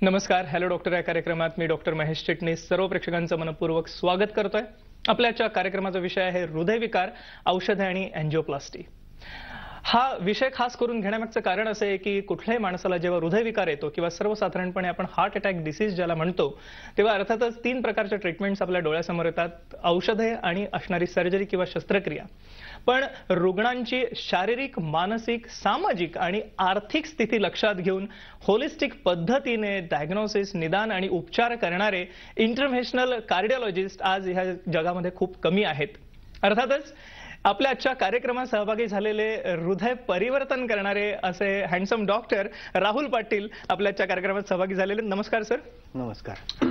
नमस्कार. Hello doctor या कार्यक्रमात मी डॉक्टर महेश चिटणीस सर्व प्रेक्षकांचं मनपूर्वक स्वागत करतोय. आपल्याच्या कार्यक्रमाचा विषय आहे हृदयविकार, औषधे आणि अँजिओप्लास्टी. हा विषय खास करून घेण्यामागचं कारण असं आहे की कुठल्याही माणसाला जेव्हा हृदयविकार येतो किंवा सर्वसाधारणपणे आपण हार्ट अटॅक डिसीज ज्याला म्हणतो, तेव्हा अर्थातच 3 प्रकारच्या ट्रीटमेंट्स आपल्या डोळ्यासमोर येतात: औषधे आणि असणारी सर्जरी किंवा शस्त्रक्रिया. पण रुग्णांची शारीरिक, मानसिक, सामाजिक आणि आर्थिक स्थिती लक्षात घेऊन होलिस्टिक पद्धतीने डायग्नोसिस, निदान आणि उपचार करणारे इंटरव्हेन्शनल कार्डिओलॉजिस्ट आज ह्या जगामध्ये खूप कमी आहेत. अर्थातच आपल्या आजच्या कार्यक्रमात सहभागी झालेले हृदय परिवर्तन करणारे असे हँडसम डॉक्टर राहुल पाटील आपल्या आजच्या कार्यक्रमात सहभागी झालेले. नमस्कार सर. नमस्कार.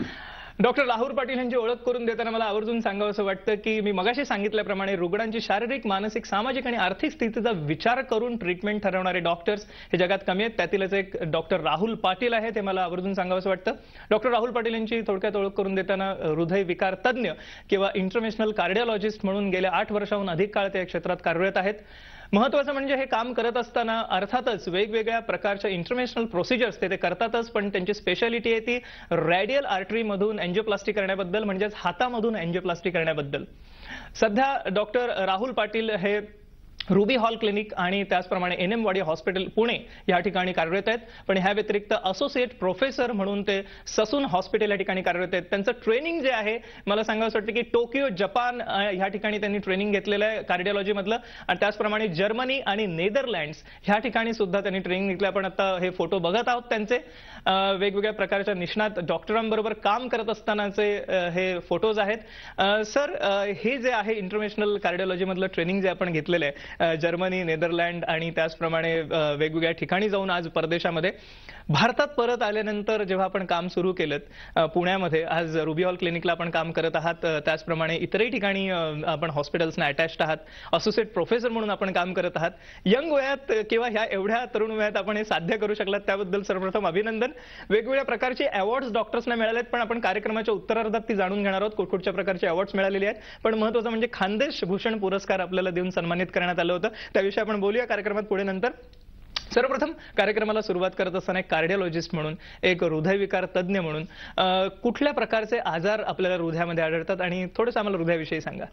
डॉक्टर राहुल पाटील यांची ओळख करून देताना मला आवर्जून सांगावं असं वाटतं की मी मगाशी सांगितल्याप्रमाणे रुग्णांची शारीरिक, मानसिक, सामाजिक आणि आर्थिक स्थितीचा विचार करून ट्रीटमेंट ठरवणारे डॉक्टर्स हे जगात कमी आहेत. त्यातीलच एक डॉक्टर राहुल पाटील आहे, ते मला आवर्जून सांगावं असं वाटतं. डॉक्टर राहुल पाटील यांची थोडक्यात ओळख करून देताना हृदय विकार तज्ञ किंवा इंटरव्हेन्शनल कार्डिओलॉजिस्ट म्हणून गेल्या 8 वर्षांहून अधिक काळ ते या क्षेत्रात कार्यरत आहेत. महत्त्वाचं म्हणजे हे काम करत असताना अर्थातच वेगवेगळ्या प्रकारच्या इंटरव्हेन्शनल प्रोसिजर्स ते करतातच, पण त्यांची स्पेशालिटी आहे ती रेडियल आर्टरी मधून अँजिओप्लास्टी करण्याबद्दल, म्हणजेच हातामधून अँजिओप्लास्टी करण्याबद्दल. सध्या डॉक्टर राहुल पाटील हे रुबी हॉल क्लिनिक आणि त्याचप्रमाणे NM वाडी हॉस्पिटल पुणे या ठिकाणी कार्यरत आहेत. पण ह्या व्यतिरिक्त असोसिएट प्रोफेसर म्हणून ते ससून हॉस्पिटल या ठिकाणी कार्यरत आहेत. त्यांचं ट्रेनिंग जे आहे मला सांगावं वाटतं की टोकियो, जपान ह्या ठिकाणी त्यांनी ट्रेनिंग घेतलेलं आहे कार्डिओलॉजी मधलं, आणि त्याचप्रमाणे जर्मनी आणि नेदरलँड्स ह्या ठिकाणी सुद्धा त्यांनी ट्रेनिंग घेतलं. आपण आता हे फोटो बघत आहोत त्यांचे. वेगवेगळ्या प्रकारच्या निष्णात डॉक्टरांबरोबर काम करत असतानाचे हे फोटोज आहेत. सर, हे जे आहे इंटरव्हेन्शनल कार्डिओलॉजी मधलं ट्रेनिंग जे आपण घेतलेलं आहे जर्मनी, नेदरलँड आणि त्याचप्रमाणे वेगवेगळ्या ठिकाणी जाऊन आज परदेशामध्ये, भारतात परत आल्यानंतर जेव्हा आपण काम सुरू केलं पुण्यामध्ये, आज रुबी हॉल क्लिनिकला आपण काम करत आहात, त्याचप्रमाणे इतरही ठिकाणी आपण हॉस्पिटल्सना अटॅच्ड आहात, असोसिएट प्रोफेसर म्हणून आपण काम करत आहात. यंग वयात किंवा ह्या एवढ्या तरुण वयात आपण हे साध्य करू शकलात त्याबद्दल सर्वप्रथम अभिनंदन. वेगवेगळ्या प्रकारचे अवॉर्ड्स डॉक्टर्सना मिळालेत, पण आपण कार्यक्रमाच्या उत्तरार्धात ती जाणून घेणार आहोत कुठकुठच्या प्रकारचे अवॉर्ड्स मिळालेले आहेत. पण महत्त्वाचं म्हणजे खानदेश भूषण पुरस्कार आपल्याला देऊन सन्मानित करण्यात आलं होतं. त्याविषयी आपण बोलूया कार्यक्रमात पुढे नंतर. सर्वप्रथम कार्यक्रमाला सुरुवात करत असताना एक कार्डिओलॉजिस्ट म्हणून, एक हृदयविकार तज्ञ म्हणून कुठल्या प्रकारचे आजार आपल्याला हृदयामध्ये आढळतात आणि थोडंसं आम्हाला हृदयाविषयी सांगा.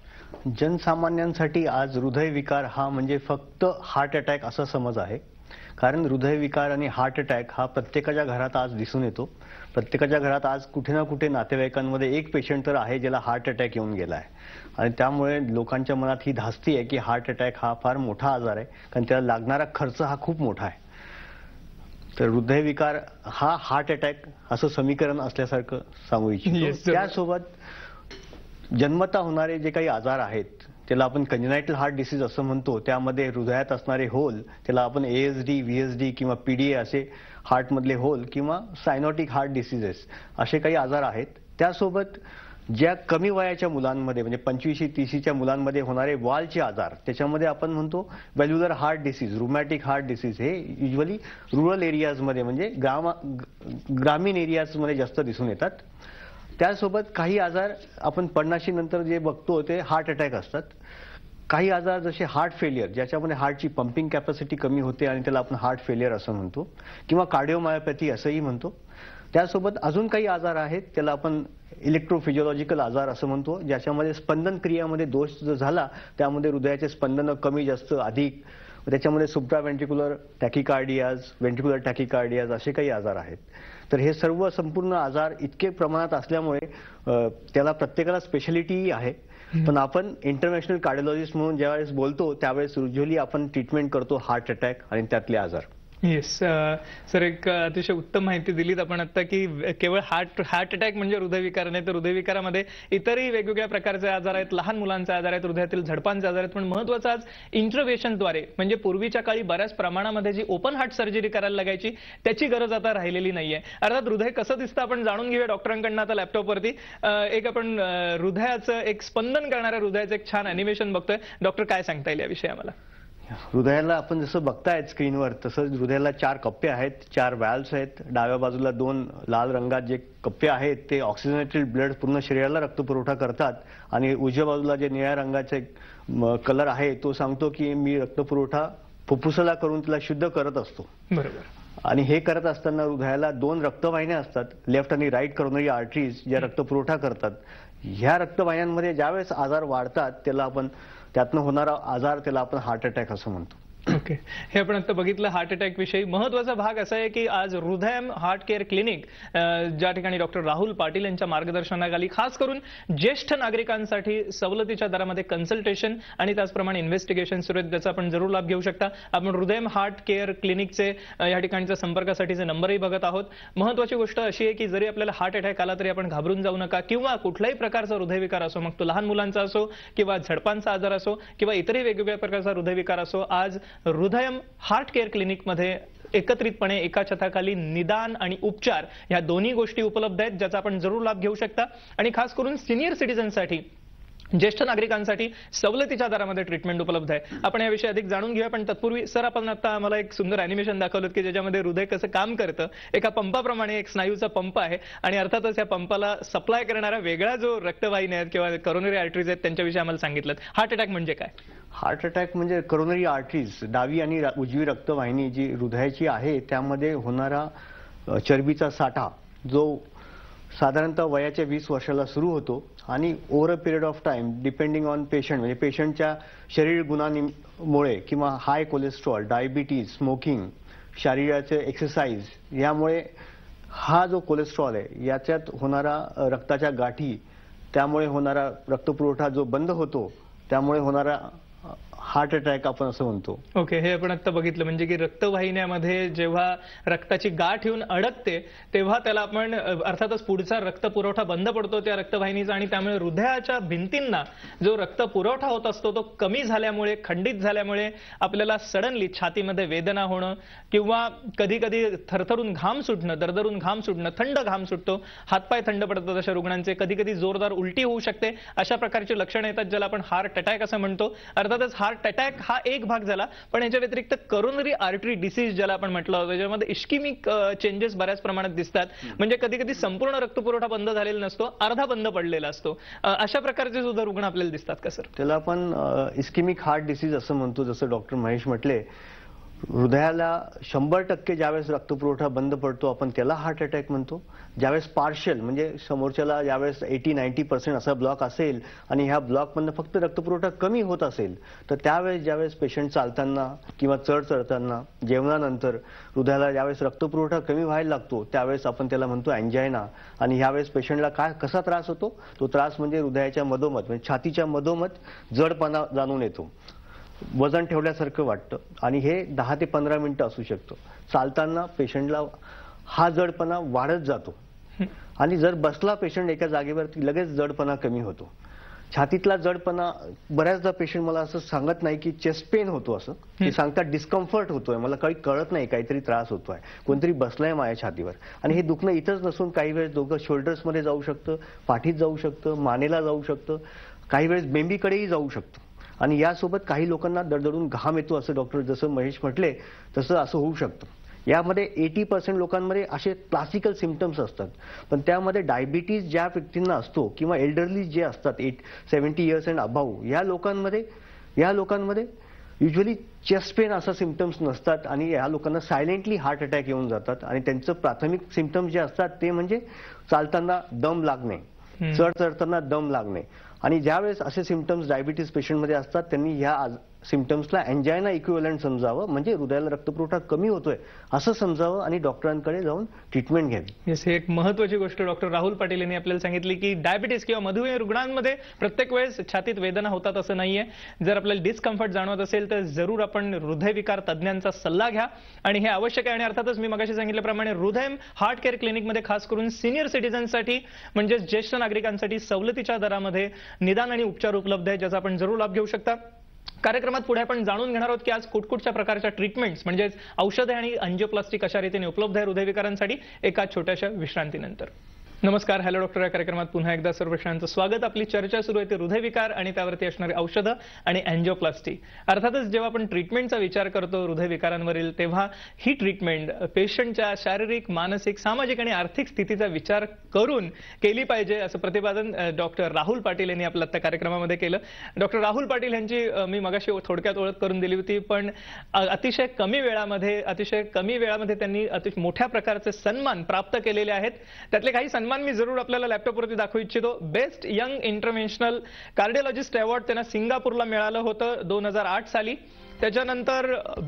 जनसामान्यांसाठी आज हृदयविकार हा म्हणजे फक्त हार्ट अटॅक असा समज आहे. कारण हृदयविकार आणि हार्ट अटॅक हा प्रत्येकाच्या घरात आज दिसून येतो. प्रत्येकाच्या घरात आज कुठे ना कुठे नातेवाईकांमध्ये एक पेशंट तर आहे ज्याला हार्ट अटॅक येऊन गेला आहे, आणि त्यामुळे लोकांच्या मनात ही धास्ती आहे की हार्ट अटॅक हा फार मोठा आजार आहे, कारण त्याला लागणारा खर्च हा खूप मोठा आहे. तर हृदयविकार हा हार्ट अटॅक असं समीकरण असल्यासारखं सांगू इच्छितो. त्यासोबत जन्मता होणारे जे काही आजार आहेत त्याला आपण कंजेनायटल हार्ट डिसीज असं म्हणतो. त्यामध्ये हृदयात असणारे होल त्याला आपण ASD, VSD किंवा PDA असे हार्टमधले होल किंवा सायनोटिक हार्ट डिसीजेस असे काही आजार आहेत. त्यासोबत ज्या कमी वयाच्या मुलांमध्ये म्हणजे 25-30च्या मुलांमध्ये होणारे वालचे आजार, त्याच्यामध्ये आपण म्हणतो व्हॅल्युलर हार्ट डिसीज, रुमॅटिक हार्ट डिसीज, हे युजली रुरल एरियाजमध्ये म्हणजे ग्रामीण एरियाजमध्ये जास्त दिसून येतात. त्यासोबत काही आजार आपण 50शी नंतर जे बघतो ते हार्ट अटॅक असतात. काही आजार जसे हार्ट फेलियर, ज्याच्यामध्ये हार्टची पंपिंग कॅपॅसिटी कमी होते आणि त्याला आपण हार्ट फेलियर असं म्हणतो, किंवा कार्डिओमायोपॅथी असंही म्हणतो. त्यासोबत अजून काही आजार आहेत त्याला आपण इलेक्ट्रोफिजिओलॉजिकल आजार असं म्हणतो, ज्याच्यामध्ये स्पंदन क्रियामध्ये दोष जर झाला त्यामध्ये हृदयाचे स्पंदन कमी जास्त अधिक, त्याच्यामध्ये सुप्राव्हेंट्रिक्युलर टॅकिकार्डियाज, व्हेंट्रिक्युलर टॅकिकार्डियाज असे काही आजार आहेत. तर हे सर्व संपूर्ण आजार इतके प्रमाणात असल्यामुळे त्याला प्रत्येकाला स्पेशालिटी आहे. पण आपण इंटरनॅशनल कार्डिओलॉजिस्ट म्हणून ज्यावेळेस बोलतो त्यावेळेस युजली आपण ट्रीटमेंट करतो हार्ट अटॅक आणि त्यातले आजार. येस सर, एक अतिशय उत्तम माहिती दिलीत आपण आता की केवळ हार्ट अटॅक म्हणजे हृदयविकार नाही, तर हृदयविकारामध्ये इतरही वेगवेगळ्या प्रकारचे आजार आहेत, लहान मुलांचे आजार आहेत, हृदयातील झडपांचे आजार आहेत. पण महत्त्वाचं आज इंटरव्हेन्शनद्वारे, म्हणजे पूर्वीच्या काळी बऱ्याच प्रमाणामध्ये जी ओपन हार्ट सर्जरी करायला लागायची त्याची गरज आता राहिलेली नाहीये. अर्थात हृदय कसं दिसतं आपण जाणून घेऊया डॉक्टरांकडनं आता लॅपटॉपवरती. एक आपण हृदयाचं एक स्पंदन करणाऱ्या हृदयाचं एक छान अॅनिमेशन बघतोय. डॉक्टर, काय सांगता येईल याविषयी आम्हाला? हृदयाला आपण जसं बघतायत स्क्रीनवर तसं हृदयाला 4 कप्पे आहेत, 4 व्हॅल्व्स आहेत. डाव्या बाजूला 2 लाल रंगात जे कप्पे आहेत ते ऑक्सिजनेटेड ब्लड पूर्ण शरीराला रक्तपुरवठा करतात, आणि उजव्या बाजूला जे निळ्या रंगाचे कलर आहे तो सांगतो की मी रक्तपुरवठा फुफ्फुसाला करून तिला शुद्ध करत असतो. बरोबर. आणि हे करत असताना हृदयाला 2 रक्तवाहिन्या असतात, लेफ्ट आणि राईट करोनरी आर्टरीज, ज्या रक्तपुरवठा करतात. ह्या रक्तवाहिन्यांमध्ये ज्यावेळेस आजार वाढतात त्यातनं होणारा आजार त्याला आपण हार्ट अटॅक असं म्हणतो. ओके, हे आपण आता बघितलं हार्ट अटॅक विषयी. महत्वाचा भाग असा आहे की आज हृदयम हार्ट केअर क्लिनिक ज्या ठिकाणी डॉक्टर राहुल पाटील यांच्या मार्गदर्शनाखाली खास करून ज्येष्ठ नागरिकांसाठी सवलतीच्या दरामध्ये कन्सल्टेशन आणि त्याचप्रमाणे इन्व्हेस्टिगेशन सुरू आहेत, त्याचा आपण जरूर लाभ घेऊ शकता. आपण हृदयम हार्ट केअर क्लिनिकचे या ठिकाणच्या संपर्कासाठीचे नंबरही बघत आहोत. महत्वाची गोष्ट अशी आहे की जरी आपल्याला हार्ट अटॅक आला तरी आपण घाबरून जाऊ नका, किंवा कुठल्याही प्रकारचा हृदयविकार असो, मग तो लहान मुलांचा असो किंवा झडपांचा आजार असो किंवा इतरही वेगवेगळ्या प्रकारचा हृदयविकार असो, आज हृदयम हार्ट केअर क्लिनिकमध्ये एकत्रितपणे एका छताखाली निदान आणि उपचार या दोन्ही गोष्टी उपलब्ध आहेत, ज्याचा आपण जरूर लाभ घेऊ शकता. आणि खास करून सिनियर सिटीजनसाठी, ज्येष्ठ नागरिकांसाठी सवलतीच्या दरामध्ये ट्रीटमेंट उपलब्ध आहे. आपण याविषयी अधिक जाणून घेऊया, पण तत्पूर्वी सर आपण आता आम्हाला एक सुंदर अॅनिमेशन दाखवलं की ज्याच्यामध्ये हृदय कसं काम करतं. एका पंपाप्रमाणे एक स्नायूचा पंप आहे आणि अर्थातच या पंपाला सप्लाय करणारा वेगळा जो रक्तवाहिन्या आहेत किंवा करोनरी आर्टरीज आहेत त्यांच्याविषयी आम्हाला सांगितलं. हार्ट अटॅक म्हणजे काय? हार्ट अटॅक म्हणजे करोनरी आर्टरीज, डावी आणि उजवी रक्तवाहिनी जी हृदयाची आहे त्यामध्ये होणारा चरबीचा साठा, जो साधारणतः वयाच्या 20 वर्षाला सुरू होतो आणि over a period of time depending on patient, म्हणजे पेशंटच्या शरीर गुणांमुळे किंवा हाय कोलेस्ट्रॉल, डायबिटीज, स्मोकिंग, शरीराचे एक्सरसाइज यामुळे हा जो कोलेस्ट्रॉल आहे याच्यात होणारा रक्ताच्या गाठी, त्यामुळे होणारा रक्तपुरवठा जो बंद होतो, त्यामुळे होणारा हार्ट अटॅक आपण असं म्हणतो. ओके, हे आपण आता बघितलं म्हणजे की रक्तवाहिन्यामध्ये जेव्हा रक्ताची गाठ येऊन अडकते तेव्हा त्याला आपण अर्थातच पुढचा रक्तपुरवठा बंद पडतो त्या रक्तवाहिनीचा, आणि त्यामुळे हृदयाच्या भिंतींना जो रक्तपुरवठा होत असतो तो कमी झाल्यामुळे, खंडित झाल्यामुळे आपल्याला सडनली छातीमध्ये वेदना होणं किंवा कधी कधी थरथरून घाम सुटणं, दरदरून घाम सुटणं, थंड घाम सुटतो, हातपाय थंड पडतात अशा रुग्णांचे, कधी कधी जोरदार उलटी होऊ शकते, अशा प्रकारची लक्षणं येतात ज्याला आपण हार्ट अटॅक असं म्हणतो. अर्थातच हार्ट अटॅक हा एक भाग झाला, पण याच्या व्यतिरिक्त करोनरी आर्टरी डिसीज ज्याला आपण म्हटलं होतं, ज्यामध्ये इस्केमिक चेंजेस बऱ्याच प्रमाणात दिसतात. म्हणजे कधी कधी संपूर्ण रक्तपुरवठा बंद झालेला नसतो, अर्धा बंद पडलेला असतो. अशा प्रकारचे सुद्धा रुग्ण आपल्याला दिसतात का सर? त्याला आपण इस्केमिक हार्ट डिसीज असं म्हणतो. जसं डॉक्टर महेश म्हटले, हृदयाला 100% ज्यावेळेस रक्तपुरवठा बंद पडतो आपण त्याला हार्ट अटॅक म्हणतो. ज्यावेळेस पार्शियल म्हणजे समोरच्याला ज्यावेळेस 80-90% असा ब्लॉक असेल आणि ह्या ब्लॉकमधनं फक्त रक्तपुरवठा कमी होत असेल तर त्यावेळेस ज्यावेळेस पेशंट चालताना किंवा चढताना, जेवणानंतर हृदयाला ज्यावेळेस रक्तपुरवठा कमी व्हायला लागतो त्यावेळेस आपण त्याला म्हणतो अँजायना. आणि ह्यावेळेस पेशंटला कसा त्रास होतो? तो त्रास म्हणजे हृदयाच्या मधोमध म्हणजे छातीच्या मधोमध जडपणा जाणून येतो, वजन ठेवल्यासारखं वाटतं आणि हे 10 ते 15 मिनिटं असू शकतो. चालताना पेशंटला हा जडपणा वाढत जातो आणि जर बसला पेशंट एका जागेवरती लगेच जडपणा कमी होतो. छातीतला जडपणा बऱ्याचदा पेशंट मला असं सांगत नाही की चेस्ट पेन होतो, असं ते सांगतात डिस्कम्फर्ट होतोय, मला काही कळत नाही, काहीतरी त्रास होतोय, कोणतरी बसलाय माझ्या छातीवर. आणि हे दुखणं इथंच नसून काही वेळेस दोघं शोल्डर्समध्ये जाऊ शकतं, पाठीत जाऊ शकतं, मानेला जाऊ शकतं, काही वेळेस बेंबीकडेही जाऊ शकतं. आणि यासोबत काही लोकांना दडदडून घाम येतो, असं डॉक्टर जसं महेश म्हटले तसं असं होऊ शकतं. यामध्ये 80% लोकांमध्ये असे क्लासिकल सिम्पटम्स असतात, पण त्यामध्ये डायबिटीज ज्या व्यक्तींना असतो किंवा एल्डरली जे असतात 70 इयर्स अँड अबाव्ह, या लोकांमध्ये युजली चेस्ट पेन असा सिम्पटम्स नसतात आणि या लोकांना सायलेंटली हार्ट अटॅक येऊन जातात. आणि त्यांचं प्राथमिक सिम्पटम्स जे असतात ते म्हणजे चालताना दम लागणे, चढताना दम लागणे. आणि ज्यावेळेस असे सिम्पटम्स डायबिटीज पेशंटमध्ये असतात त्यांनी ह्या सिम्पटम्सला अँजायना इक्विव्हलंट समजावं, म्हणजे हृदयाला रक्तपुरवठा कमी होतोय असं समजावं आणि डॉक्टरांकडे जाऊन ट्रीटमेंट घ्यावी. येस, ही एक महत्त्वाची गोष्ट डॉक्टर राहुल पाटील यांनी आपल्याला सांगितली की डायबिटीज किंवा मधुमेह रुग्णांमध्ये प्रत्येक वेळेस छातीत वेदना होतात असं नाहीये. जर आपल्याला डिस्कम्फर्ट जाणवत असेल तर जरूर आपण हृदयविकार तज्ज्ञांचा सल्ला घ्या आणि हे आवश्यक आहे. आणि अर्थातच मी मगाशी सांगितल्याप्रमाणे हृदयम हार्ट केअर क्लिनिकमध्ये खास करून सिनियर सिटीजनसाठी म्हणजे ज्येष्ठ नागरिकांसाठी सवलतीच्या दरामध्ये निदान आणि उपचार उपलब्ध आहे, ज्याचा आपण जरूर लाभ घेऊ शकता. कार्यक्रमात पुढे आपण जाणून घेणार आहोत की आज कुठकुठच्या प्रकारच्या ट्रीटमेंट्स म्हणजे औषधे आणि अंजिओप्लास्टी कशा रीतीने उपलब्ध आहे हृदयविकारांसाठी, एका छोट्याशा विश्रांतीनंतर. नमस्कार, हॅलो डॉक्टर या कार्यक्रमात पुन्हा एकदा सर्व प्रेक्षकांचं स्वागत. आपली चर्चा सुरू आहे ती हृदयविकार आणि त्यावरती असणारी औषधं आणि अँजिओप्लास्टी. अर्थातच जेव्हा आपण ट्रीटमेंटचा विचार करतो हृदयविकारांवरील, तेव्हा ही ट्रीटमेंट पेशंटच्या शारीरिक, मानसिक, सामाजिक आणि आर्थिक स्थितीचा विचार करून केली पाहिजे, असं प्रतिपादन डॉक्टर राहुल पाटील यांनी आपल्या त्या कार्यक्रमामध्ये केलं. डॉक्टर राहुल पाटील यांची मी मगाशी थोडक्यात ओळख करून दिली होती, पण अतिशय कमी वेळामध्ये त्यांनी अतिशय मोठ्या प्रकारचे सन्मान प्राप्त केलेले आहेत. त्यातले काही सन्मान मी जरूर आपल्याला लॅपटॉपवरती दाखवू इच्छितो. बेस्ट यंग इंटरव्हेन्शनल कार्डिओलॉजिस्ट अवॉर्ड त्यांना सिंगापूरला मिळालं होतं 2008 साली. त्याच्यानंतर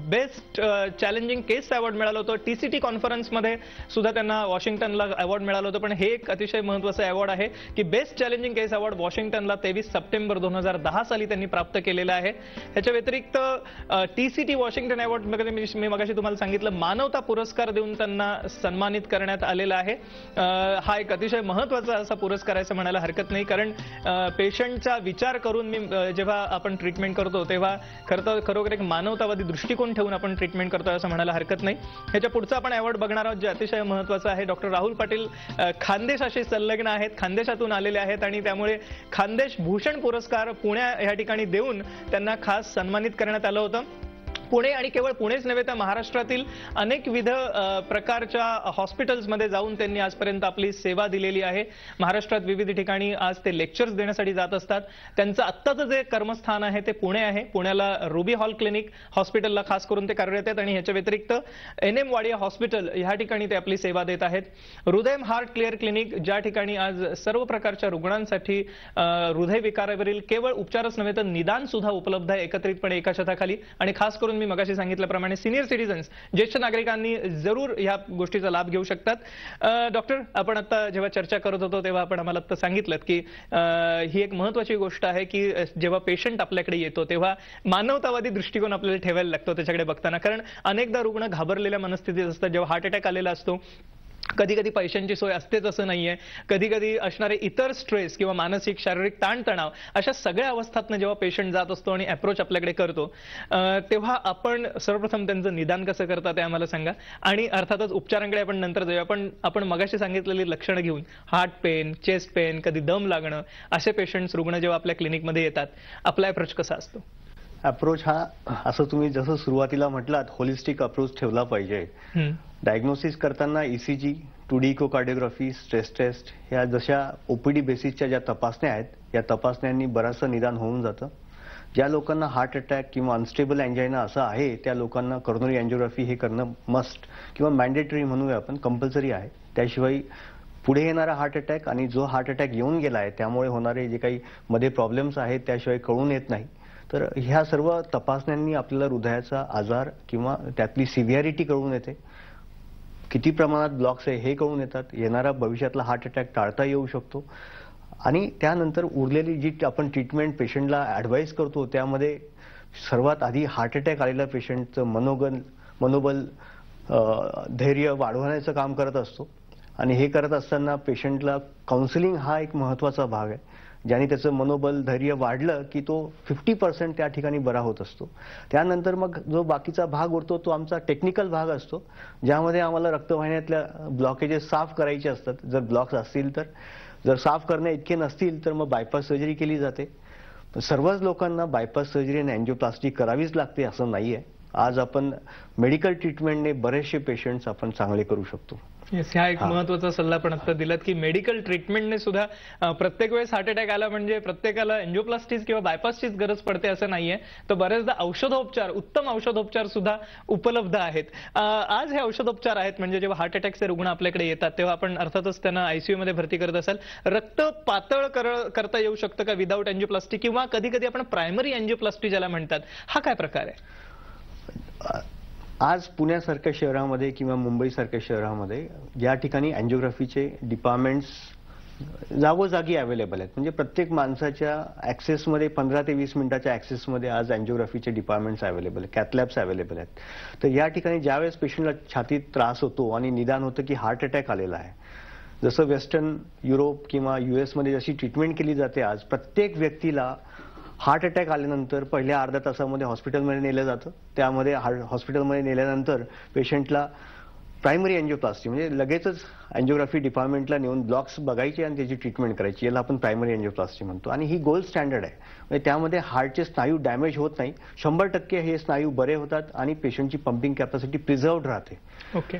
बेस्ट चॅलेंजिंग केस अवॉर्ड मिळालं होतं. TCT कॉन्फरन्समध्ये सुद्धा त्यांना वॉशिंग्टनला अवॉर्ड मिळालं होतं. पण हे एक अतिशय महत्त्वाचं अवॉर्ड आहे की बेस्ट चॅलेंजिंग केस अवॉर्ड वॉशिंग्टनला 23 सप्टेंबर 2010 साली त्यांनी प्राप्त केलेलं आहे. ह्याच्या व्यतिरिक्त TCT वॉशिंग्टन अवॉर्ड मी मगाशी तुम्हाला सांगितलं मानवता पुरस्कार देऊन त्यांना सन्मानित करण्यात आलेला आहे. हा एक अतिशय महत्त्वाचा असा पुरस्कार आहे असं म्हणायला हरकत नाही, कारण पेशंटचा विचार करून मी जेव्हा आपण ट्रीटमेंट करतो तेव्हा खरोखर एक मानवतावादी दृष्टिकोन ठेवून आपण ट्रीटमेंट करतोय असं म्हणायला हरकत नाही. ह्याच्या पुढचा आपण अवॉर्ड बघणार आहोत जे अतिशय महत्त्वाचं आहे. डॉक्टर राहुल पाटील खानदेशाशी संलग्न आहेत, खानदेशातून आलेले आहेत आणि त्यामुळे खानदेश भूषण पुरस्कार पुणे या ठिकाणी देऊन त्यांना खास सन्मानित करण्यात आलं होतं. पुणे आणि केवळ पुणेच नव्हे तर महाराष्ट्रातील अनेकविध प्रकारच्या हॉस्पिटल्समध्ये जाऊन त्यांनी आजपर्यंत आपली सेवा दिलेली आहे. महाराष्ट्रात विविध ठिकाणी आज ते लेक्चर्स देण्यासाठी जात असतात. त्यांचं आत्ताचं जे कर्मस्थान आहे ते पुणे आहे. पुण्याला रुबी हॉल क्लिनिक हॉस्पिटलला खास करून ते कार्यरत आहेत आणि ह्याच्या व्यतिरिक्त NM वाडिया हॉस्पिटल ह्या ठिकाणी ते आपली सेवा देत आहेत. हृदयम हार्ट क्लिअर क्लिनिक ज्या ठिकाणी आज सर्व प्रकारच्या रुग्णांसाठी हृदयविकारावरील केवळ उपचारच नव्हे तर निदान सुद्धा उपलब्ध आहे एकत्रितपणे एका छताखाली. आणि खास करून मी मगाशी सांगितल्याप्रमाणे सिनियर सिटीजन्स ज्येष्ठ नागरिकांनी जरूर या गोष्टीचा लाभ घेऊ शकतात. डॉक्टर, आपण आता जेव्हा चर्चा करत होतो तेव्हा आपण आम्हाला आता सांगितलं की ही एक महत्त्वाची गोष्ट आहे की जेव्हा पेशंट आपल्याकडे येतो तेव्हा मानवतावादी दृष्टिकोन आपल्याला ठेवायला लागतो त्याच्याकडे बघताना, कारण अनेकदा रुग्ण घाबरलेल्या मनस्थितीत असतात. जेव्हा हार्ट अटॅक आलेला असतो कधी कधी पैशांची सोय असतेच असं नाहीये, कधी कधी असणारे इतर स्ट्रेस किंवा मानसिक शारीरिक ताणतणाव अशा सगळ्या अवस्थातनं जेव्हा पेशंट जात असतो आणि अप्रोच आपल्याकडे करतो तेव्हा आपण सर्वप्रथम त्यांचं निदान कसं करता ते आम्हाला सांगा. आणि अर्थातच उपचारांकडे आपण नंतर जाऊया. पण आपण मगाशी सांगितलेली लक्षणं घेऊन हार्ट पेन, चेस्ट पेन, कधी दम लागणं असे पेशंट्स रुग्ण जेव्हा आपल्या क्लिनिकमध्ये येतात आपला अप्रोच कसा असतो? अप्रोच हा असं तुम्ही जसं सुरुवातीला म्हटलात होलिस्टिक अप्रोच ठेवला पाहिजे. डायग्नोसिस करताना ECG, 2D इकोकार्डिओग्राफी, स्ट्रेस टेस्ट ह्या जशा OPD बेसिसच्या ज्या तपासण्या आहेत या तपासण्यांनी बरंचसं निदान होऊन जातं. ज्या लोकांना हार्ट अटॅक किंवा अनस्टेबल अँजायना असं आहे त्या लोकांना कॉरोनरी अँजिओग्राफी हे करणं मस्ट किंवा मॅन्डेटरी म्हणूया आपण, कंपल्सरी आहे. त्याशिवाय पुढे येणारा हार्ट अटॅक आणि जो हार्ट अटॅक येऊन गेला आहे त्यामुळे होणारे जे काही मध्ये प्रॉब्लेम्स आहेत त्याशिवाय कळून येत नाही. तर ह्या सर्व तपासण्यांनी आपल्याला हृदयाचा आजार किंवा त्यातली सिव्हिअरिटी कळून येते, किती प्रमाणात ब्लॉक्स आहे हे कळून येतात, येणारा भविष्यातला हार्ट अटॅक टाळता येऊ शकतो. आणि त्यानंतर उरलेली जी आपण ट्रीटमेंट पेशंटला ॲडवाईस करतो त्यामध्ये सर्वात आधी हार्ट अटॅक आलेल्या पेशंटचं मनोबल धैर्य वाढवण्याचं काम करत असतो. आणि हे करत असताना पेशंटला काउन्सिलिंग हा एक महत्त्वाचा भाग आहे, ज्याने त्याचं मनोबल धैर्य वाढलं की तो 50% त्या ठिकाणी बरा होत असतो. त्यानंतर मग जो बाकीचा भाग उरतो तो आमचा टेक्निकल भाग असतो, ज्यामध्ये आम्हाला रक्तवाहिन्यातल्या ब्लॉकेजेस साफ करायचे असतात. जर ब्लॉक्स असतील तर, जर साफ करणे इतके नसतील तर मग बायपास सर्जरी केली जाते. सर्वच लोकांना बायपास सर्जरी आणि अँजिओप्लास्टी करावीच लागते असं नाही आहे. आज आपण मेडिकल ट्रीटमेंटने बरेचसे पेशंट्स आपण चांगले करू शकतो. हा एक महत्त्वाचा सल्ला पण आता दिलात की मेडिकल ट्रीटमेंटने सुद्धा प्रत्येक वेळेस हार्ट अटॅक आला म्हणजे प्रत्येकाला अँजिओप्लास्टीज किंवा बायपासचीच गरज पडते असं नाहीये. तर बरेचदा औषधोपचार, उत्तम औषधोपचार सुद्धा उपलब्ध आहेत. आज हे औषधोपचार आहेत म्हणजे जेव्हा हार्ट अटॅकचे रुग्ण आपल्याकडे येतात तेव्हा आपण अर्थातच त्यांना ICU मध्ये भरती करत असाल. रक्त पातळ करता येऊ शकतं का विदाऊट अँजिओप्लास्टी, किंवा कधी कधी आपण प्रायमरी अँजिओप्लास्टी ज्याला म्हणतात, हा काय प्रकार आहे? आज पुण्यासारख्या शहरामध्ये किंवा मुंबईसारख्या शहरामध्ये ज्या ठिकाणी अँजिओग्राफीचे डिपार्टमेंट्स जागोजागी अवेलेबल आहेत, म्हणजे प्रत्येक माणसाच्या ॲक्सेसमध्ये 15 ते 20 मिनिटाच्या ॲक्सेसमध्ये आज अँजिओग्राफीचे डिपार्टमेंट्स अवेलेबल आहेत, कॅथलॅब्स अवेलेबल आहेत. तर या ठिकाणी ज्यावेळेस पेशंटला छातीत त्रास होतो आणि निदान होतं की हार्ट अटॅक आलेला आहे, जसं वेस्टर्न युरोप किंवा US मध्ये जशी ट्रीटमेंट केली जाते, आज प्रत्येक व्यक्तीला हार्ट अटॅक आल्यानंतर पहिल्या अर्ध्या तासामध्ये हॉस्पिटलमध्ये नेलं जातं. त्यामध्ये हॉस्पिटलमध्ये नेल्यानंतर पेशंटला प्रायमरी अँजिओप्लास्टी म्हणजे लगेचच अँजिओग्राफी डिपार्टमेंटला नेऊन ब्लॉक्स बघायचे आणि त्याची ट्रीटमेंट करायची, याला आपण प्रायमरी अँजिओप्लास्टी म्हणतो. आणि ही गोल्ड स्टँडर्ड आहे. म्हणजे त्यामध्ये हार्टचे स्नायू डॅमेज होत नाही, 100% हे स्नायू बरे होतात आणि पेशंटची पंपिंग कॅपॅसिटी प्रिझर्व्ड राहते. ओके,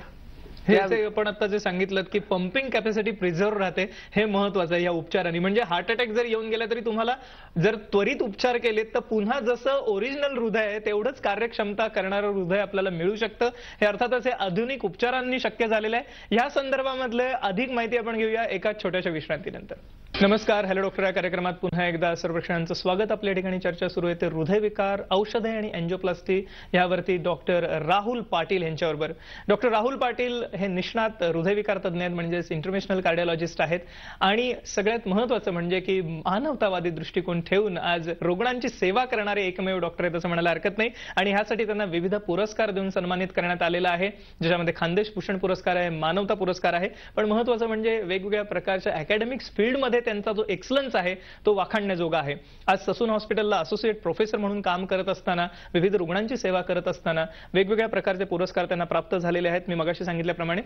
हे आपण आता जे सांगितलं की पंपिंग कॅपॅसिटी प्रिझर्व्ह राहते, हे महत्वाचं आहे या उपचारांनी. म्हणजे हार्ट अटॅक जर येऊन गेला तरी तुम्हाला जर त्वरित उपचार केले तर पुन्हा जसं ओरिजिनल हृदय आहे तेवढंच कार्यक्षमता करणारं हृदय आपल्याला मिळू शकतं. हे अर्थातच हे आधुनिक उपचारांनी शक्य झालेलं आहे. या संदर्भामधले अधिक माहिती आपण घेऊया एका छोट्याशा विश्रांतीनंतर. नमस्कार, हॅलो डॉक्टर या कार्यक्रमात पुन्हा एकदा सर्व प्रेक्षकांचं स्वागत. आपल्या ठिकाणी चर्चा सुरू आहे ते हृदयविकार, औषधे आणि अँजिओप्लास्टी यावरती डॉक्टर राहुल पाटील यांच्याबरोबर. डॉक्टर राहुल पाटील हे निष्णात हृदयविकार तज्ञ आहेत, म्हणजेच इंटरव्हेन्शनल कार्डिओलॉजिस्ट आहेत. आणि सगळ्यात महत्त्वाचं म्हणजे की मानवतावादी दृष्टिकोन ठेवून आज रुग्णांची सेवा करणारे एकमेव डॉक्टर आहेत असं म्हणायला हरकत नाही. आणि ह्यासाठी त्यांना विविध पुरस्कार देऊन सन्मानित करण्यात आलेला आहे, ज्याच्यामध्ये खानदेश भूषण पुरस्कार आहे, मानवता पुरस्कार आहे. पण महत्त्वाचं म्हणजे वेगवेगळ्या प्रकारच्या अकॅडमिक्स फील्डमध्ये त्यांचा जो एक्सलन्स आहे तो वाखाणण्याजोगा आहे. आज ससून हॉस्पिटलला असोसिएट प्रोफेसर म्हणून काम करत असताना, विविध रुग्णांची सेवा करत असताना वेगवेगळ्या प्रकारचे पुरस्कार त्यांना प्राप्त झालेले आहेत. मी मगाशी सांगितल्याप्रमाणे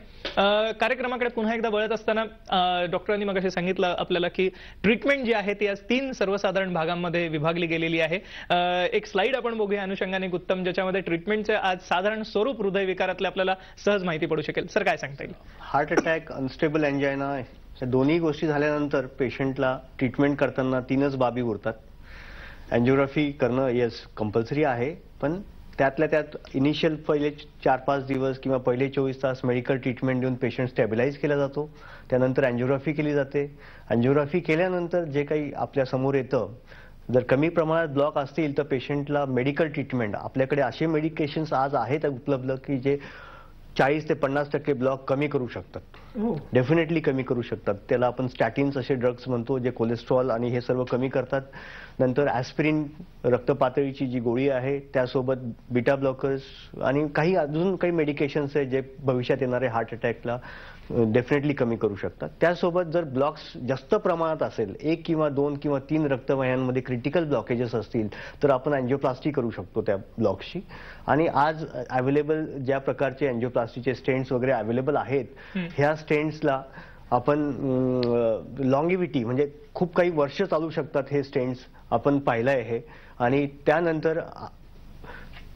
कार्यक्रमाकडे पुन्हा एकदा वळत असताना डॉक्टरांनी मगाशी सांगितलं आपल्याला की ट्रीटमेंट जी आहे ती आज 3 सर्वसाधारण भागांमध्ये विभागली गेलेली आहे. एक स्लाइड आपण बघूया अनुषंगाने उत्तम, ज्याच्यामध्ये ट्रीटमेंटचे आज साधारण स्वरूप हृदयविकारातले आपल्याला सहज माहिती पडू शकेल. सर, काय सांगता येईल? हार्ट अटॅक, अनस्टेबल एंजायना, या दोन्ही गोष्टी झाल्यानंतर पेशंटला ट्रीटमेंट करताना 3च बाबी उरतात. अँजिओग्राफी करणं येस कंपल्सरी आहे, पण त्यातल्या त्यात इनिशियल पहिले 4-5 दिवस किंवा पहिले 24 तास मेडिकल ट्रीटमेंट देऊन पेशंट स्टॅबिलाइज केला जातो. त्यानंतर अँजिओग्राफी केली जाते. अँजिओग्राफी केल्यानंतर जे काही आपल्या समोर येतं, जर कमी प्रमाणात ब्लॉक असतील तर पेशंटला मेडिकल ट्रीटमेंट, आपल्याकडे असे मेडिकेशन्स आज आहेत उपलब्ध की जे 40 ते 50% ब्लॉक कमी करू शकतात. डेफिनेटली कमी करू शकतात. त्याला आपण स्टॅटिन्स असे ड्रग्स म्हणतो, जे कोलेस्ट्रॉल आणि हे सर्व कमी करतात. नंतर ॲस्पिरिन, रक्तपातळीची जी गोळी आहे, त्यासोबत बीटा ब्लॉकर्स आणि काही अजून काही मेडिकेशन्स आहेत जे भविष्यात येणारे हार्ट अटॅकला डेफिनेटली कमी करू शकतात. त्यासोबत जर ब्लॉक्स जास्त प्रमाणात असेल, 1 किंवा 2 किंवा 3 रक्तवाहिन्यांमध्ये क्रिटिकल ब्लॉकेजेस असतील तर आपण अँजिओप्लास्टी करू शकतो त्या ब्लॉक्सची. आणि आज अवेलेबल ज्या प्रकारचे अँजिओप्लास्टीचे स्टेंट्स वगैरे अवेलेबल आहेत, ह्या स्टेंट्सला आपण लॉंगिव्हिटी म्हणजे खूप काही वर्ष चालू शकतात हे स्टेंट्स आपण पाहिलं आहे. आणि त्यानंतर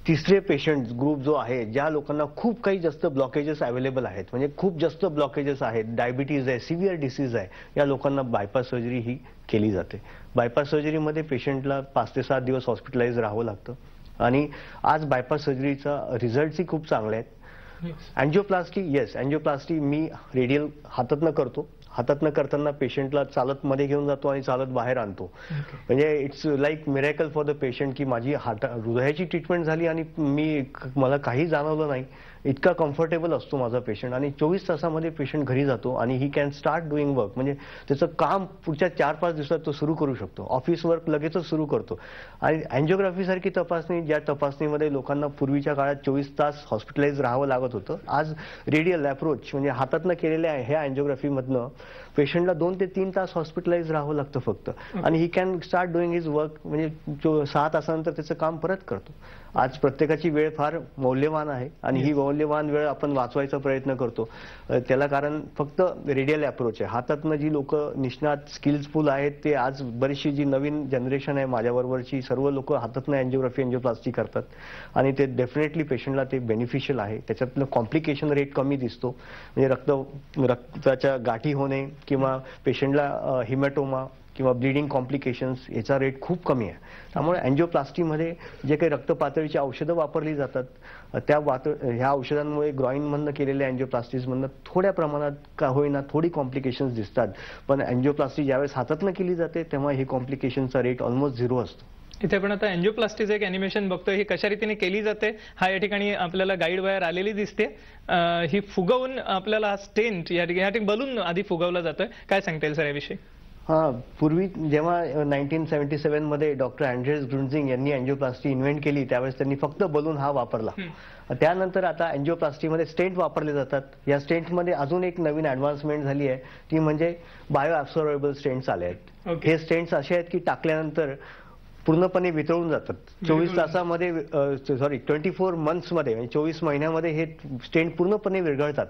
तिसरे पेशंट ग्रुप जो आहे, ज्या लोकांना खूप काही जास्त ब्लॉकेजेस अवेलेबल आहेत, म्हणजे खूप जास्त ब्लॉकेजेस आहेत, डायबिटीज आहे, सिव्हिअर डिसीज आहे, या लोकांना बायपास सर्जरी ही केली जाते. बायपास सर्जरीमध्ये पेशंटला 5 ते 7 दिवस हॉस्पिटलाइज राहावं लागतं. आणि आज बायपास सर्जरीचा रिझल्टही खूप चांगले आहेत. अँजिओप्लास्टी येस, अँजिओप्लास्टी मी रेडियल हातातनं करतो. हातातनं करताना पेशंटला चालत मध्ये घेऊन जातो आणि चालत बाहेर आणतो. म्हणजे it's like miracle for the patient की माझी हृदयाची ट्रीटमेंट झाली आणि मला काही जाणवलं नाही. इतका कम्फर्टेबल असतो माझा पेशंट आणि 24 तासामध्ये पेशंट घरी जातो आणि he can start doing work. म्हणजे त्याचं काम पुढच्या 4-5 दिवसात तो सुरू करू शकतो. ऑफिस वर्क लगेचच सुरू करतो. आणि अँजिओग्राफी सारखी तपासणी, ज्या तपासणीमध्ये लोकांना पूर्वीच्या काळात 24 तास हॉस्पिटलाइज राहावं लागत होतं, आज रेडियल अप्रोच म्हणजे हातातनं केलेल्या ह्या अँजिओग्राफीमधनं पेशंटला 2 ते 3 तास हॉस्पिटलाइज राहावं लागतं फक्त. आणि he can start doing his work. म्हणजे 6 तासानंतर त्याचं काम परत करतो. आज प्रत्येकाची वेळ फार मौल्यवान आहे आणि ही मौल्यवान वेळ आपण वाचवायचा प्रयत्न करतो. त्याला कारण फक्त रेडियल अप्रोच आहे. हातातनं जी लोक निष्णात स्किल्सफुल आहेत, ते आज बरीचशी जी नवीन जनरेशन आहे माझ्याबरोबरची, सर्व लोक हातातनं अँजिओग्राफी करतात आणि ते डेफिनेटली पेशंटला ते बेनिफिशियल आहे. त्याच्यातलं कॉम्प्लिकेशन रेट कमी दिसतो. म्हणजे रक्ताच्या गाठी होणे किंवा पेशंटला हिमॅटोमा किंवा ब्लिडिंग कॉम्प्लिकेशन्स याचा रेट खूप कमी आहे. त्यामुळे अँजिओप्लास्टीमध्ये जे काही रक्तपातळीची औषधं वापरली जातात, ह्या औषधांमुळे ग्रॉइनमधनं केलेल्या अँजिओप्लास्टीजमधनं थोड्या प्रमाणात का होईना थोडी कॉम्प्लिकेशन्स दिसतात. पण अँजिओप्लास्टी ज्यावेळेस हातातनं केली जाते तेव्हा ही कॉम्प्लिकेशनचा रेट ऑलमोस्ट 0 असतो. इथे आपण आता अँजिओप्लास्टीचं एक अॅनिमेशन बघतोय. ही कशा रीतीने केली जाते हा या ठिकाणी आपल्याला गाईड वायर आलेली दिसते. ही फुगवून आपल्याला स्टेंट या ठिकाणी बलून आधी फुगवला जातोय. काय सांगता येईल सर याविषयी? पूर्वी जेव्हा 1977 मध्ये डॉक्टर अँड्रेस ग्रुंझिंग यांनी अँजिओप्लास्टी इन्व्हेंट केली, त्यावेळेस त्यांनी फक्त बलून हा वापरला. त्यानंतर आता अँजिओप्लास्टीमध्ये स्टेंट वापरले जातात. या स्टेंटमध्ये अजून एक नवीन ऍडव्हान्समेंट झाली आहे, ती म्हणजे बायो ऍब्सॉर्बेबल स्टेंट्स आले आहेत. हे स्टेंट्स असे आहेत की टाकल्यानंतर पूर्णपणे वितळून जातात. 24 तासामध्ये 24 मंथ्समध्ये म्हणजे 24 महिन्यामध्ये हे स्टेंट पूर्णपणे विरघळतात.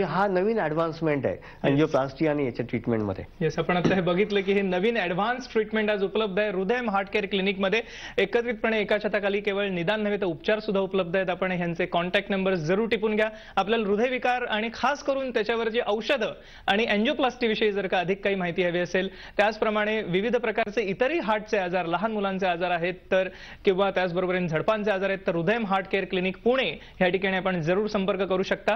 हा नवीन ऍडव्हान्समेंट आहे अँजिओप्लास्टी आणि याच्या ट्रीटमेंटमध्ये. येस, आपण आता हे बघितलं की हे नवीन ऍडव्हान्स ट्रीटमेंट आज उपलब्ध आहे हृदयम हार्ट केअर क्लिनिकमध्ये. एकत्रितपणे एका छताखाली केवळ निदान नव्हे तर उपचार सुद्धा उपलब्ध आहेत. आपण ह्यांचे कॉन्टॅक्ट नंबर जरूर टिपून घ्या. आपल्याला हृदयविकार आणि खास करून त्याच्यावर जी औषधं आणि अँजिओप्लास्टी विषयी जर का अधिक काही माहिती हवी असेल, त्याचप्रमाणे विविध प्रकारचे इतरही हार्टचे आजार, लहान मुलांचे आजार आहेत तर किंवा त्याचबरोबर झडपांचे आजार आहेत तर हृदयम हार्ट केअर क्लिनिक पुणे या ठिकाणी आपण जरूर संपर्क करू शकता.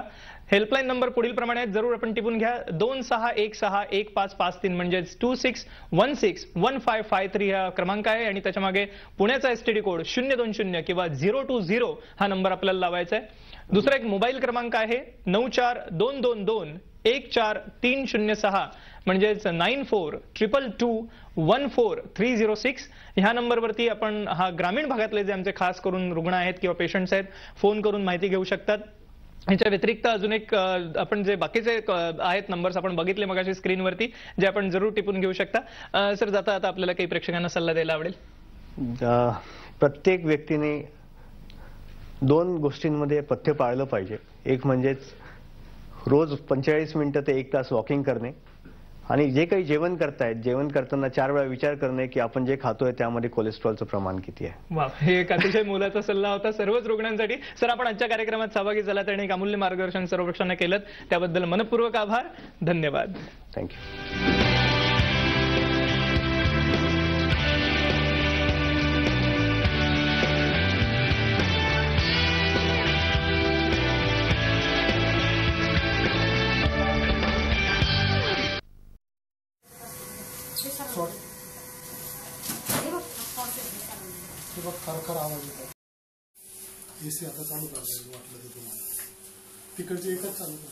हेल्पलाईन नंबर पुढील प्रमाणे आहेत, जरूर आपण टिपून घ्या. 26161553 म्हणजे 26161553 हा क्रमांक आहे आणि त्याच्या मागे पुण्याचा एसटीडी कोड 020 किंवा 020 हा नंबर आपल्याला लावायचा आहे. दुसरा एक मोबाईल क्रमांक आहे 9422214306 म्हणजेच 9422214306. ह्या नंबरवरती आपण हा ग्रामीण भागातले जे आमचे खास करून रुग्ण आहेत किंवा पेशंट्स आहेत फोन करून माहिती घेऊ शकतात. ह्याच्या व्यतिरिक्त अजून एक आपण जे बाकीचे आहेत नंबर्स आपण बघितले मगाशी स्क्रीनवरती, जे आपण जरूर टिपून घेऊ शकता. सर, जाता आता आपल्याला काही प्रेक्षकांना सल्ला द्यायला आवडेल. प्रत्येक व्यक्तीने 2 गोष्टींमध्ये पथ्य पाळलं पाहिजे. एक म्हणजेच रोज 45 मिनिटं ते 1 तास वॉकिंग करणे आणि जे काही जेवण करतायत जेवण करताना 4 वेळा विचार करणे की आपण जे खातोय त्यामध्ये कोलेस्ट्रॉलचं प्रमाण किती आहे. वा, हे एक अतिशय मोलाचा सल्ला होता सर्वच रुग्णांसाठी. सर, आपण आजच्या कार्यक्रमात सहभागी झालात आणि एक अमूल्य मार्गदर्शन सर्व पक्षांना केलं त्याबद्दल मनपूर्वक आभार. धन्यवाद. थँक्यू. खरखर आवाज येतात. एसी आता चालू करायचं वाटलं तर तुम्हाला तिकडचे एकच चालू कर.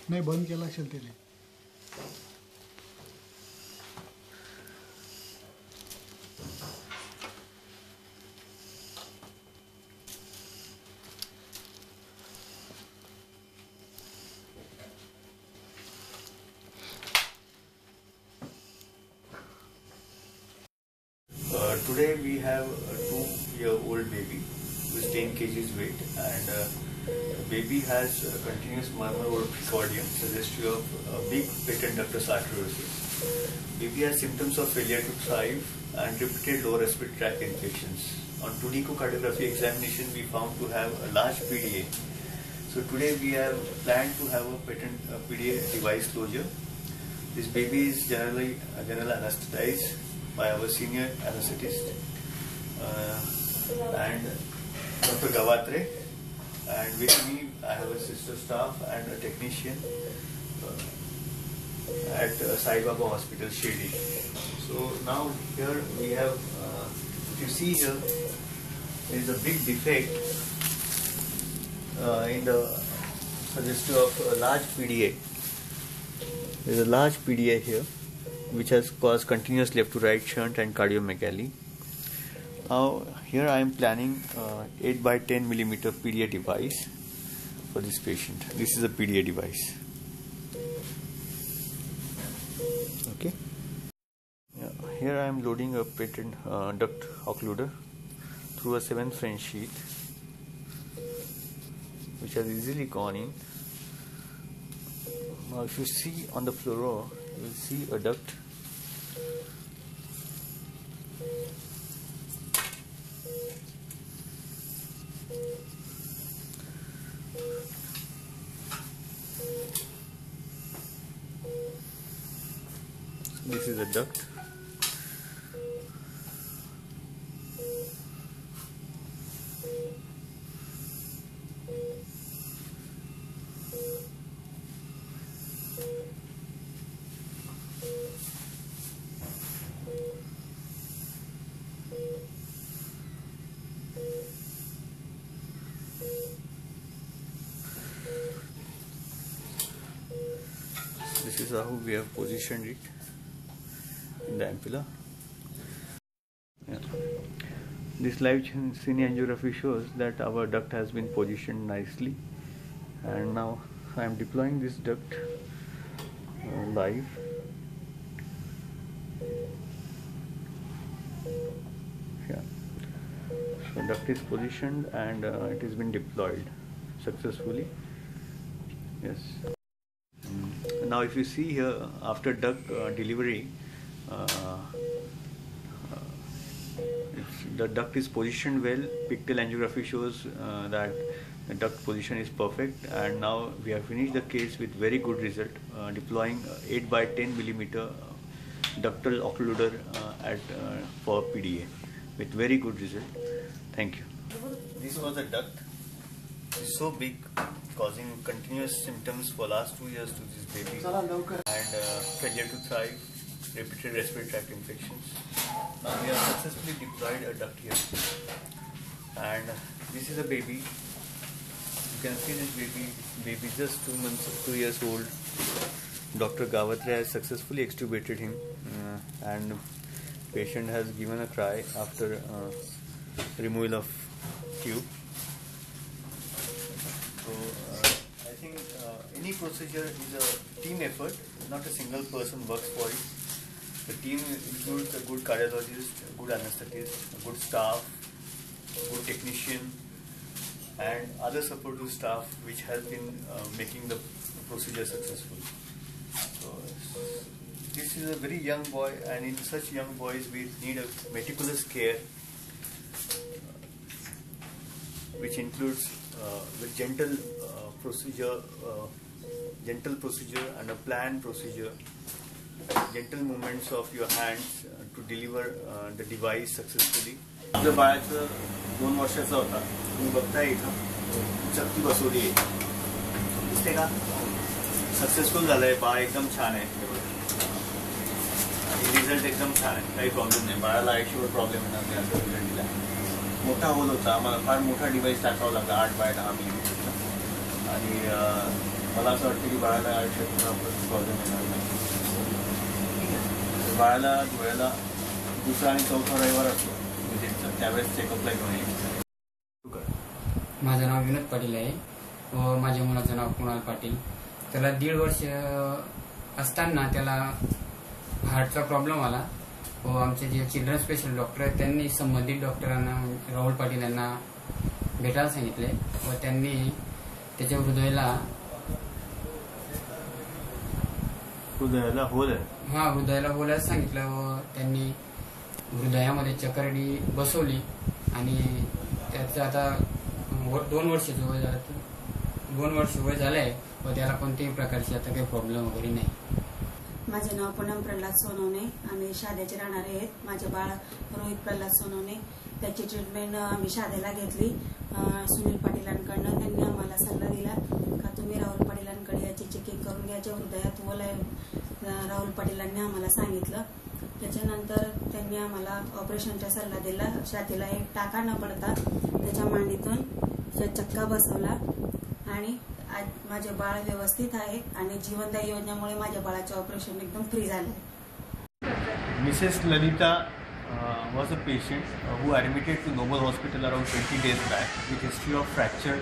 नाही, बंद केला असेल त्याने. Today we have a 2-year-old baby who is 10 kgs weight, and the baby has continuous murmur or precordium, suggestive of big patent ductus arteriosus. Baby has symptoms of failure to thrive and repeated lower respiratory tract infections. On 2D echocardiography examination, we found to have a large PDA. So today we have planned to have a patent PDA device closure. This baby is general anesthetized by our senior anesthetist and Dr. Gavatre, and with me I have a sister staff and a technician at Sai Baba Hospital, Shirdi. So now here we have, if you see here, there is a big defect in the suggestive of a large PDA. There is a large PDA here, which has caused continuous left to right shunt and cardiomegaly. Now here I am planning 8 by 10 millimeter PDA device for this patient. This is a PDA device. Okay. Here I am loading a patent duct occluder through a 7 French sheath, which has easily gone in. Now if you see on the fluoro, you will see a duct. This is a duct. This is how we have positioned it in the ampulla. This live cine angiography shows that our duct has been positioned nicely, and now I am deploying this duct live. Yeah. So duct is positioned and it has been deployed successfully. Yes. Now if you see here, after duct delivery, the duct is positioned well. Pictal angiography shows that the duct position is perfect, and now we have finished the case with very good result, deploying 8 by 10 millimeter ductal occluder for PDA with very good result. Thank you. This was a duct. It's so big, causing continuous symptoms for last 2 years to this baby, and failure to thrive, repeated respiratory tract infections. Now we have successfully deployed a duct here, and this is a baby. You can see this baby just 2 years old. Dr. Gawatre has successfully extubated him, and patient has given a cry after removal of tube. So I think any procedure is a team effort, not a single person works for it. The team includes a good cardiologist, a good anesthetist, a good staff, a good technician, and other supportive staff which help in making the procedure successful. So this is a very young boy, and in such young boys we need a meticulous care, which includes the gentle procedure and a planned procedure, gentle movements of your hands to deliver the device successfully. आपल्या बाळाचं 2 वर्षाचा होता, तुम्ही बघताय इथं चक्की बसवली आहे, दिसते का? सक्सेसफुल झालंय, बाळ एकदम छान आहे आणि रिझल्ट एकदम छान आहे, काही प्रॉब्लेम नाही. बाळाला आयुष्यभर प्रॉब्लेम येणार नाही असं रिझल्ट दिला. मोठा होल होता, आम्हाला फार मोठा डिव्हाइस टाकावा लागला 8 बाय 10 मिलीमीटरचा, आणि मला असं वाटतं की बाळाला आयुष्यात प्रॉब्लेम येणार नाही. बाळाला डोळ्याला 2रा आणि 4था रविवार असतो विजिटचा, त्यावेळेस चेकअपला घेऊन येईल. माझं नाव विनोद पाटील आहे व माझ्या मुलाचं नाव कुणाल पाटील. त्याला 1.5 वर्ष असताना त्याला हार्टचा प्रॉब्लेम आला व आमचे जे चिल्ड्रन स्पेशल डॉक्टर आहेत त्यांनी संबंधित डॉक्टरांना राहुल पाटील यांना भेटायला सांगितले व त्यांनी त्याच्या हृदयाला होल आहे. हृदयाला बोलायला सांगितलं व त्यांनी हृदयामध्ये चक्रडी बसवली आणि त्याचं आता 2 वर्ष वय झालंय व त्याला कोणत्याही प्रकारची आता काही प्रॉब्लेम वगैरे नाही. माझे नाव पूनम प्रल्हाद सोनवणे, आम्ही शाद्याचे राहणारे आहेत. माझे बाळ रोहित प्रल्हाद सोनवणे, त्याची ट्रीटमेंट आम्ही शाद्याला घेतली सुनील पाटीलांकडनं. त्यांनी आम्हाला सल्ला दिला का तुम्ही राहुल पाटीलांकडे याची चेकिंग करून घ्यायच्या, हृदयात होल आहे राहुल पाटीलांनी आम्हाला सांगितलं. त्याच्यानंतर त्यांनी आम्हाला ऑपरेशनचा सल्ला दिला. छातीला एक टाका न पडता त्याच्या मांडीतून चक्का बसवला आणि आज माझे बाळ व्यवस्थित आहे आणि जीवनदायी योजनेमुळे माझ्या बाळाचे ऑपरेशन एकदम फ्री झाले. Mrs. Lalita was a patient who admitted to Noble Hospital around 20 days back with history of fracture